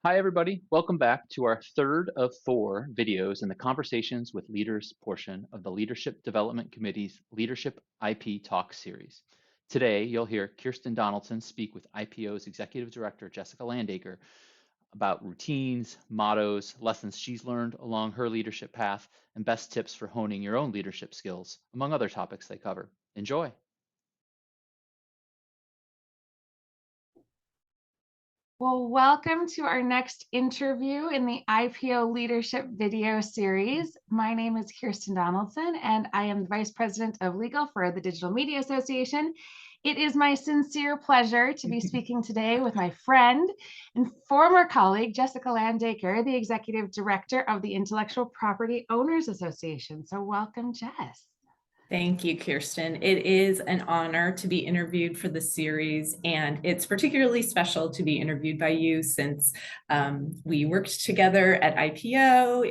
Hi, everybody. Welcome back to our third of four videos in the Conversations with Leaders portion of the Leadership Development Committee's Leadership IP Talk series. Today, you'll hear Kirsten Donaldson speak with IPO's Executive Director, Jessica Landacre, about routines, mottos, lessons she's learned along her leadership path, and best tips for honing your own leadership skills, among other topics they cover. Enjoy. Well, welcome to our next interview in the IPO Leadership video series. My name is Kirsten Donaldson, and I am the Vice President of Legal for the Digital Media Association. It is my sincere pleasure to be speaking today with my friend and former colleague, Jessica Landacre, the Executive Director of the Intellectual Property Owners Association. So welcome, Jess. Thank you, Kirsten. It is an honor to be interviewed for the series, and it's particularly special to be interviewed by you since we worked together at IPO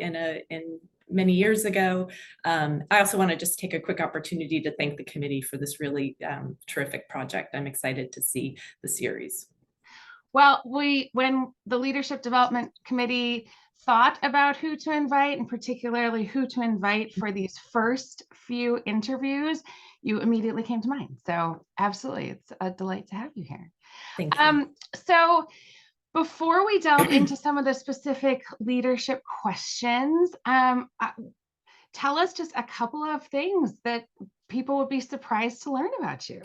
in many years ago. I also want to just take a quick opportunity to thank the committee for this really terrific project. I'm excited to see the series. Well, when the Leadership Development Committee thought about who to invite, and particularly who to invite for these first few interviews, you immediately came to mind. So absolutely, it's a delight to have you here. Thank you. So before we delve into some of the specific leadership questions, tell us just a couple of things that people would be surprised to learn about you.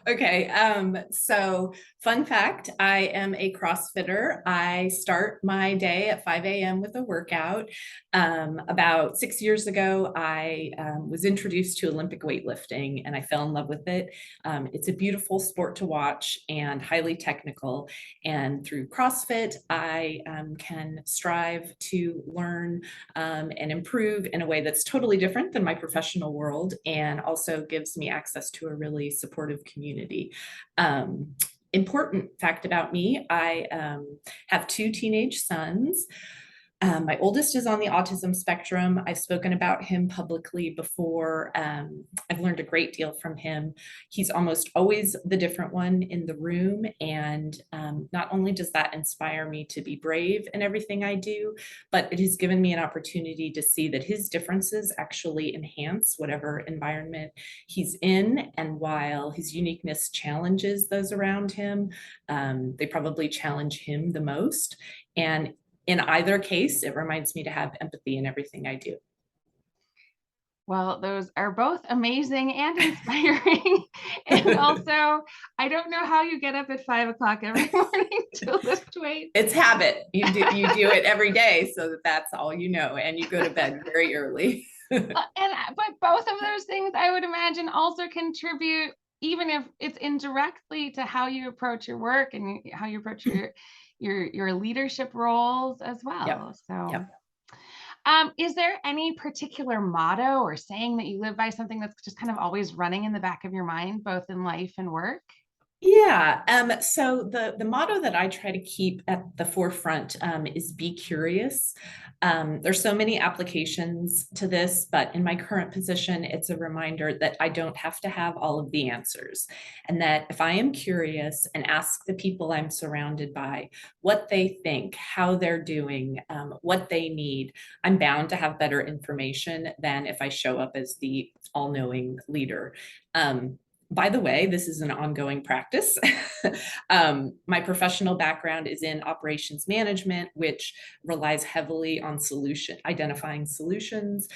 Okay, so fun fact, I am a CrossFitter. I start my day at 5 a.m. with a workout. About 6 years ago, I was introduced to Olympic weightlifting and I fell in love with it. It's a beautiful sport to watch and highly technical. And through CrossFit, I can strive to learn and improve in a way that's totally different than my professional world, and also gives me access to a really supportive community. Important fact about me, I have 2 teenage sons. My oldest is on the autism spectrum. I've spoken about him publicly before. I've learned a great deal from him. He's almost always the different one in the room. And not only does that inspire me to be brave in everything I do, but it has given me an opportunity to see that his differences actually enhance whatever environment he's in. And while his uniqueness challenges those around him, they probably challenge him the most. And in either case, it reminds me to have empathy in everything I do. Well, those are both amazing and inspiring. And also, I don't know how you get up at 5 o'clock every morning to lift weights. It's habit. You do it every day, so that's all you know, and you go to bed very early. But both of those things, I would imagine, also contribute, even if it's indirectly, to how you approach your work and how you approach your leadership roles as well. Yep. So. Yep. Is there any particular motto or saying that you live by, something that's just kind of always running in the back of your mind, both in life and work? Yeah. So the motto that I try to keep at the forefront is be curious. There's so many applications to this, but in my current position, it's a reminder that I don't have to have all of the answers. And that if I am curious and ask the people I'm surrounded by what they think, how they're doing, what they need, I'm bound to have better information than if I show up as the all-knowing leader. By the way, this is an ongoing practice. My professional background is in operations management, which relies heavily on identifying solutions.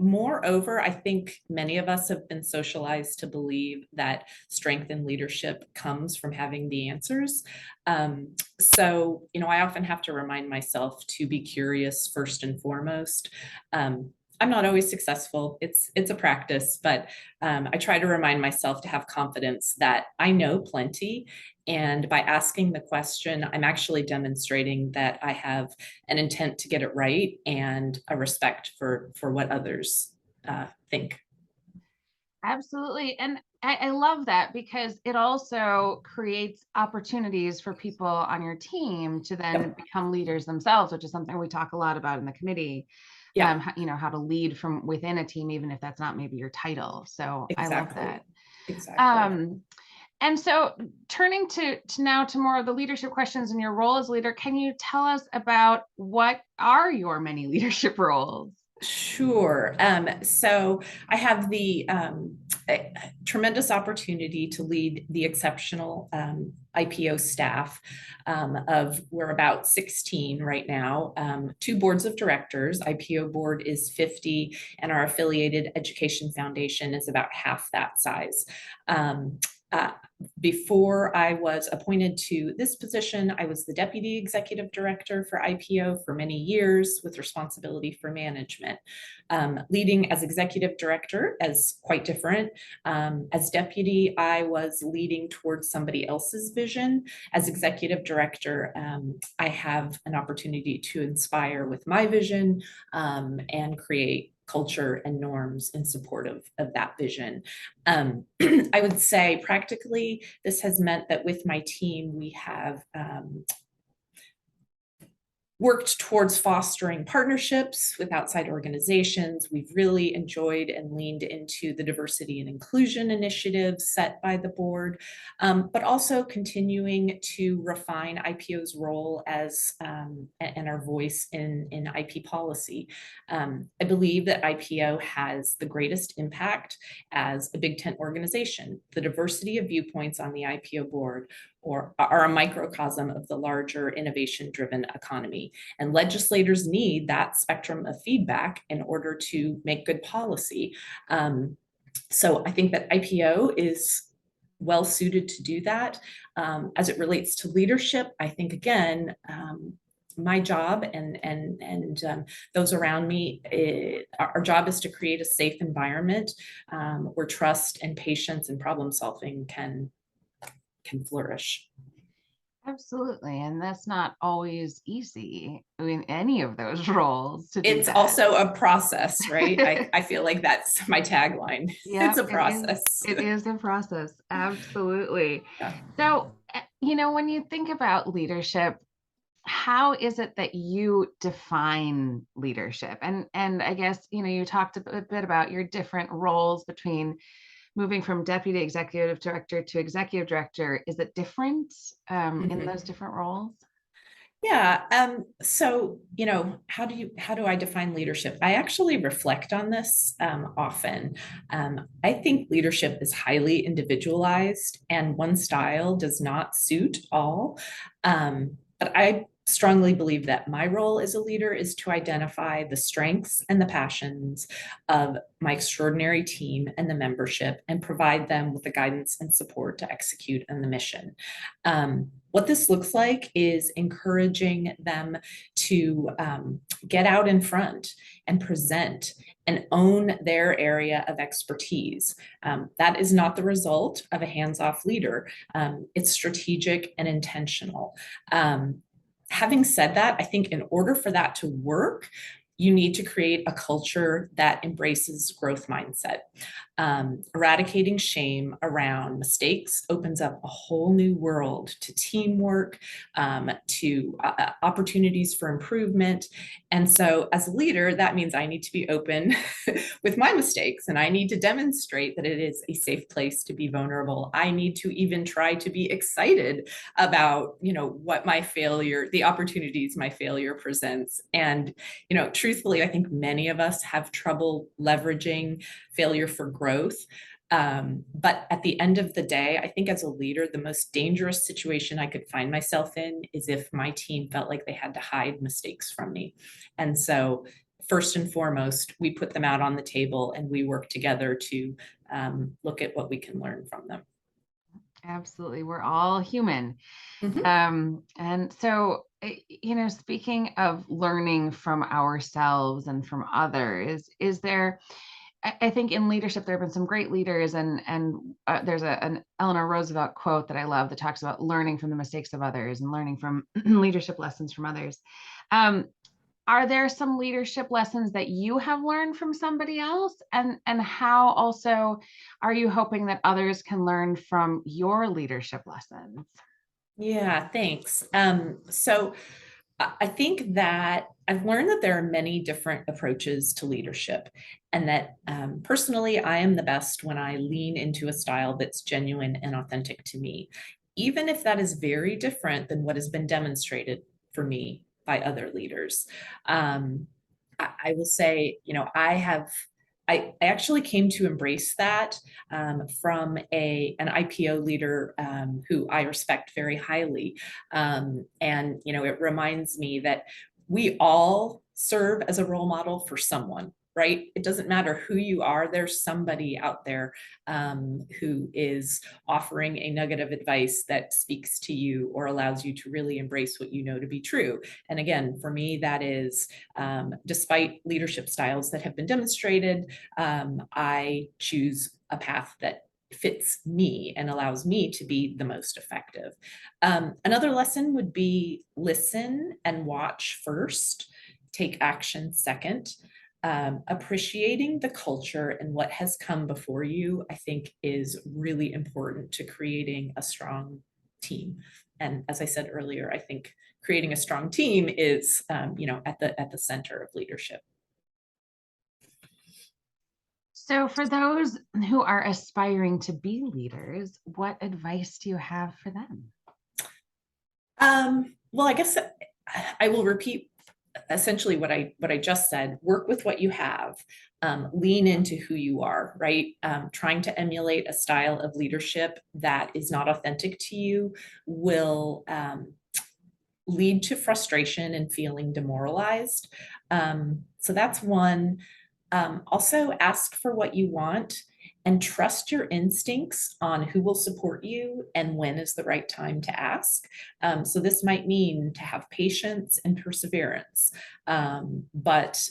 Moreover, I think many of us have been socialized to believe that strength in leadership comes from having the answers. So, I often have to remind myself to be curious first and foremost. I'm not always successful. It's a practice, but I try to remind myself to have confidence that I know plenty. And by asking the question, I'm actually demonstrating that I have an intent to get it right and a respect for what others think. Absolutely. And I love that, because it also creates opportunities for people on your team to then become leaders themselves, which is something we talk a lot about in the committee. Yeah. How to lead from within a team, even if that's not maybe your title. So Exactly. I love that. Exactly. And so turning to now to more of the leadership questions in your role as leader, can you tell us about what are your many leadership roles? Sure. So I have the tremendous opportunity to lead the exceptional IPO staff of, we're about 16 right now, 2 boards of directors. IPO board is 50, and our affiliated education foundation is about half that size. Uh, Before I was appointed to this position, I was the deputy executive director for IPO for many years with responsibility for management. Leading as executive director is quite different. As deputy, I was leading towards somebody else's vision. As executive director, I have an opportunity to inspire with my vision and create culture and norms in support of that vision. I would say practically, this has meant that with my team, we have worked towards fostering partnerships with outside organizations. We've really enjoyed and leaned into the diversity and inclusion initiatives set by the board, but also continuing to refine IPO's role as and our voice in IP policy. I believe that IPO has the greatest impact as a big tent organization. The diversity of viewpoints on the IPO board are a microcosm of the larger innovation-driven economy. And legislators need that spectrum of feedback in order to make good policy. So I think that IPO is well suited to do that. As it relates to leadership, I think, again, my job and those around me, our job is to create a safe environment where trust and patience and problem solving can flourish. Absolutely. And that's not always easy. I mean, any of those roles to do It's that. also a process, right? I feel like that's my tagline. Yeah, It's a process. it is a process. Absolutely. Yeah. So, when you think about leadership, how is it that you define leadership? And I guess, you talked a bit about your different roles between moving from deputy executive director to executive director. Is it different in those different roles? Yeah. So, how do I define leadership? I actually reflect on this often. I think leadership is highly individualized, and one style does not suit all. But I strongly believe that my role as a leader is to identify the strengths and the passions of my extraordinary team and the membership and provide them with the guidance and support to execute on the mission. What this looks like is encouraging them to get out in front and present and own their area of expertise. That is not the result of a hands-off leader. It's strategic and intentional. Having said that, I think in order for that to work, you need to create a culture that embraces growth mindset. Eradicating shame around mistakes opens up a whole new world to teamwork, to opportunities for improvement. And so as a leader, that means I need to be open with my mistakes, and I need to demonstrate that it is a safe place to be vulnerable. I need to even try to be excited about, what my failure, the opportunities my failure presents. And, truthfully, I think many of us have trouble leveraging failure for growth. But at the end of the day, I think as a leader, the most dangerous situation I could find myself in is if my team felt like they had to hide mistakes from me. And so first and foremost, we put them out on the table and we work together to look at what we can learn from them. Absolutely. We're all human. Mm-hmm. And so, speaking of learning from ourselves and from others, is there, I think in leadership, there have been some great leaders, and there's an Eleanor Roosevelt quote that I love that talks about learning from the mistakes of others and learning from leadership lessons from others. Are there some leadership lessons that you have learned from somebody else? And how also are you hoping that others can learn from your leadership lessons? Yeah, thanks. So I think that I've learned that there are many different approaches to leadership, and that personally, I am the best when I lean into a style that's genuine and authentic to me, even if that is very different than what has been demonstrated for me by other leaders. I will say, I actually came to embrace that from an IPO leader who I respect very highly. And it reminds me that we all serve as a role model for someone, right? It doesn't matter who you are, there's somebody out there who is offering a nugget of advice that speaks to you or allows you to really embrace what you know to be true. And again, for me, that is despite leadership styles that have been demonstrated, I choose a path that fits me and allows me to be the most effective. Another lesson would be listen and watch first, take action second. Appreciating the culture and what has come before you, I think, is really important to creating a strong team. And as I said earlier, I think creating a strong team is, at the center of leadership. So for those who are aspiring to be leaders, what advice do you have for them? Well, I guess I will repeat essentially what I just said. Work with what you have. Lean into who you are, right? Trying to emulate a style of leadership that is not authentic to you will lead to frustration and feeling demoralized. So that's one. Also, ask for what you want and trust your instincts on who will support you and when is the right time to ask. So this might mean to have patience and perseverance, but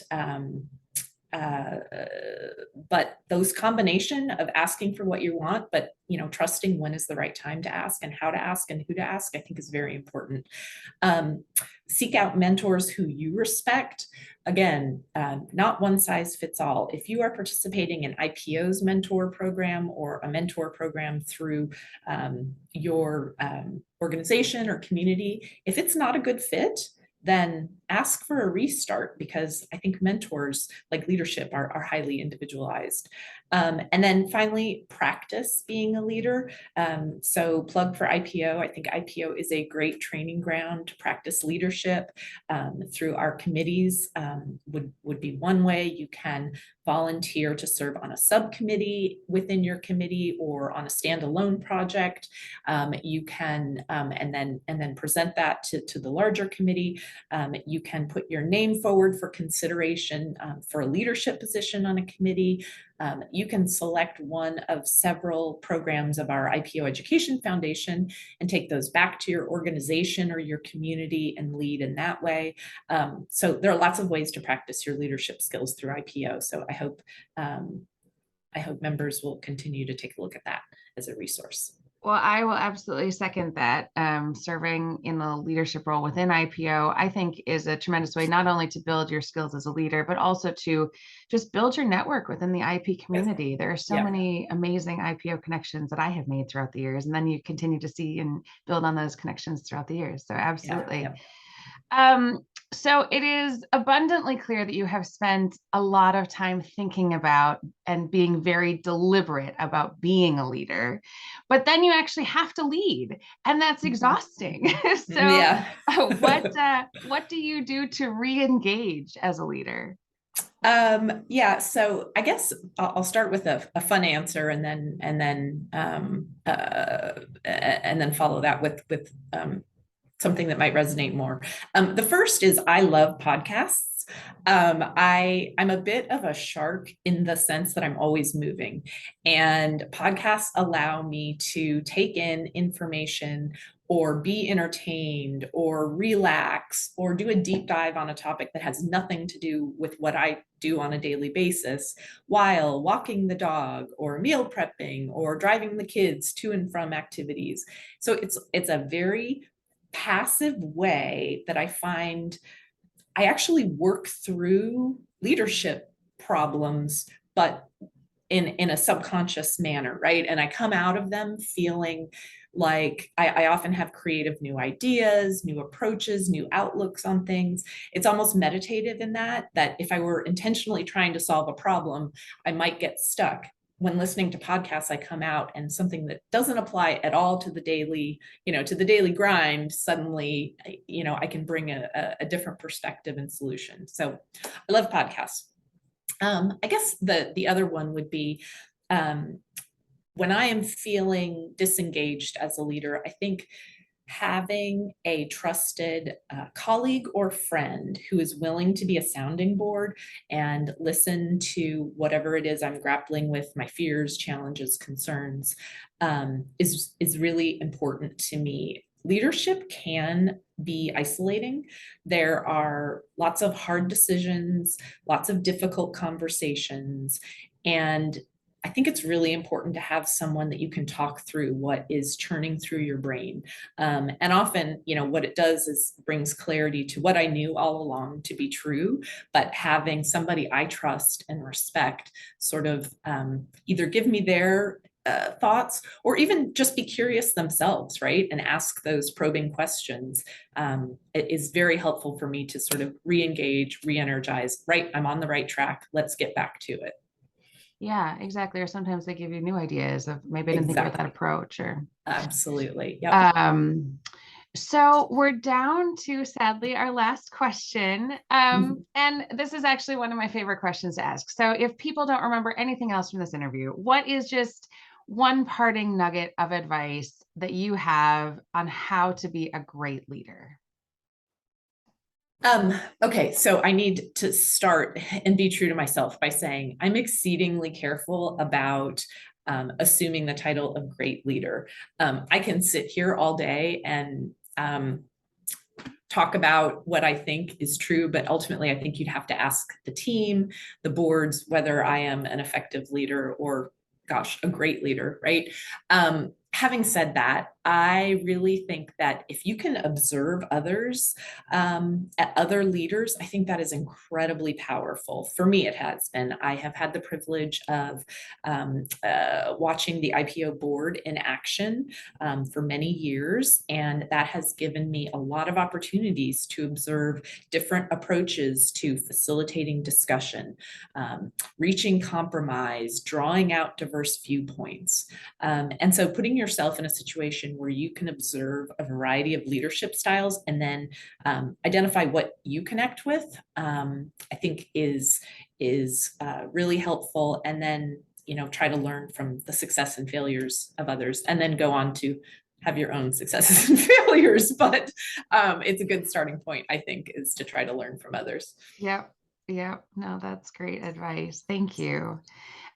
those combination of asking for what you want, but trusting when is the right time to ask and how to ask and who to ask, I think is very important. Seek out mentors who you respect. Again, not one size fits all. If you are participating in IPO's mentor program or a mentor program through your organization or community, if it's not a good fit, then ask for a restart, because I think mentors, like leadership, are highly individualized. And then finally, practice being a leader. So plug for IPO. I think IPO is a great training ground to practice leadership through our committees. Would be one way. You can volunteer to serve on a subcommittee within your committee or on a standalone project. You can and then present that to the larger committee. You can put your name forward for consideration for a leadership position on a committee. You can select one of several programs of our IPO Education Foundation and take those back to your organization or your community and lead in that way. So there are lots of ways to practice your leadership skills through IPO. So I hope members will continue to take a look at that as a resource. Well, I will absolutely second that. Serving in a leadership role within IPO, I think, is a tremendous way not only to build your skills as a leader, but also to just build your network within the IP community. There are so many amazing IPO connections that I have made throughout the years, and then you continue to see and build on those connections throughout the years. So absolutely. So it is abundantly clear that you have spent a lot of time thinking about and being very deliberate about being a leader, but then you actually have to lead, and that's exhausting. So what do you do to re-engage as a leader? So I guess I'll start with a fun answer and then follow that with something that might resonate more. The first is I love podcasts. I'm a bit of a shark in the sense that I'm always moving, and podcasts allow me to take in information or be entertained or relax or do a deep dive on a topic that has nothing to do with what I do on a daily basis while walking the dog or meal prepping or driving the kids to and from activities. So it's a very passive way that I find I actually work through leadership problems, but in a subconscious manner, right? And I come out of them feeling like I often have creative new ideas, new approaches, new outlooks on things. It's almost meditative in that if I were intentionally trying to solve a problem, I might get stuck. When listening to podcasts, I come out and something that doesn't apply at all to the daily, to the daily grind, suddenly, I can bring a different perspective and solution. So I love podcasts. I guess the other one would be, when I am feeling disengaged as a leader, I think having a trusted colleague or friend who is willing to be a sounding board and listen to whatever it is I'm grappling with, my fears, challenges, concerns, is really important to me. Leadership can be isolating. There are lots of hard decisions, lots of difficult conversations, and I think it's really important to have someone that you can talk through what is churning through your brain. And often, what it does is brings clarity to what I knew all along to be true, but having somebody I trust and respect sort of either give me their thoughts or even just be curious themselves, right? And ask those probing questions. It is very helpful for me to sort of re-engage, re-energize, right? I'm on the right track. Let's get back to it. Yeah, exactly. Or sometimes they give you new ideas of maybe I didn't think about that approach or. Absolutely. Yeah. So we're down to, sadly, our last question. And this is actually one of my favorite questions to ask. So if people don't remember anything else from this interview, what is just one parting nugget of advice that you have on how to be a great leader? Okay, so I need to start and be true to myself by saying I'm exceedingly careful about assuming the title of great leader. I can sit here all day and talk about what I think is true, but ultimately I think you'd have to ask the team, the boards, whether I am an effective leader or, gosh, a great leader, right? Having said that, I really think that if you can observe others, at other leaders, I think that is incredibly powerful. For me, it has been. I have had the privilege of watching the IPO board in action for many years, and that has given me a lot of opportunities to observe different approaches to facilitating discussion, reaching compromise, drawing out diverse viewpoints. And so putting yourself in a situation where you can observe a variety of leadership styles and then identify what you connect with, I think is really helpful. And then, try to learn from the success and failures of others, and then go on to have your own successes and failures. But it's a good starting point, I think, is to try to learn from others. Yep. No, that's great advice. Thank you.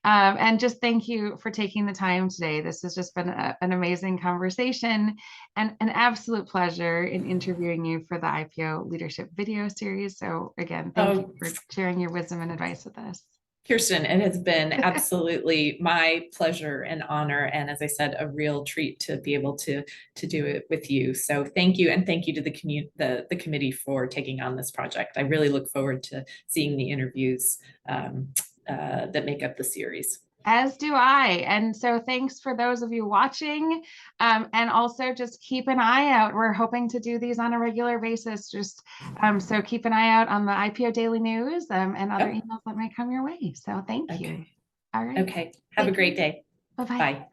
And just thank you for taking the time today. This has just been an amazing conversation and an absolute pleasure in interviewing you for the IPO Leadership video series. So again, thank you for sharing your wisdom and advice with us. Kirsten, it has been absolutely my pleasure and honor, and as I said, a real treat to be able to do it with you. So thank you, and thank you to the committee for taking on this project. I really look forward to seeing the interviews that make up the series. As do I. And so thanks for those of you watching. And also just keep an eye out. We're hoping to do these on a regular basis. So keep an eye out on the IPO Daily News and other emails that might come your way. So thank you. All right. Okay. Have a great day. Bye-bye. Bye.